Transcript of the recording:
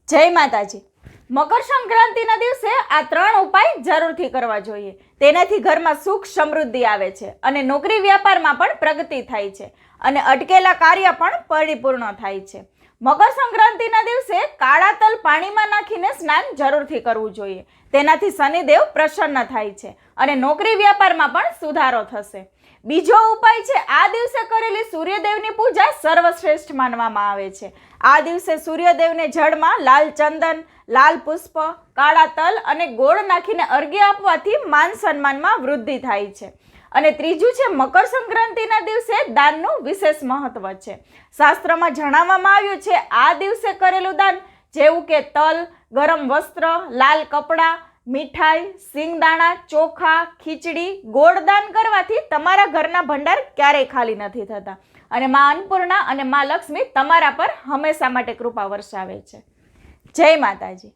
જય માતાજી। મકર સંક્રાંતિના દિવસે આ 3 ઉપાય જરૂરથી કરવા જોઈએ। તેનાથી ઘરમાં સુખ સમૃદ્ધિ આવે છે અને નોકરી વ્યાપારમાં પણ પ્રગતિ થાય છે અને અટકેલા કાર્ય પણ પરિપૂર્ણ થાય છે। મકર સંક્રાંતિના દિવસે કાળા તલ પાણીમાં નાખીને સ્નાન જરૂરથી કરવું જોઈએ। તેનાથી શનિદેવ પ્રસન્ન થાય છે અને નોકરી વ્યાપારમાં પણ સુધારો થશે। બીજો ઉપાય છે, આ દિવસે કરેલી સૂર્યદેવની પૂજા સર્વશ્રેષ્ઠ માનવામાં આવે છે। આ દિવસે સૂર્યદેવને જળમાં લાલ ચંદન, લાલ પુષ્પ, કાળા તલ અને ગોળ નાખીને અર્ઘ્ય આપવાથી માન સન્માનમાં વૃદ્ધિ થાય છે। અને ત્રીજું છે, મકર સંક્રાંતિના દિવસે દાનનું વિશેષ મહત્વ છે। શાસ્ત્રમાં જણાવવામાં આવ્યું છે, આ દિવસે કરેલું દાન જેવું કે તલ, ગરમ વસ્ત્ર, લાલ કપડાં, મીઠાઈ, સિંગદાણા, ચોખા, ખીચડી, ગોળ દાન કરવાથી તમારા ઘરના ભંડાર ક્યારેય ખાલી નથી થતા અને માં અન્નપૂર્ણા અને માં લક્ષ્મી તમારા પર હંમેશા માટે કૃપા વર્ષાવે છે। જય માતાજી।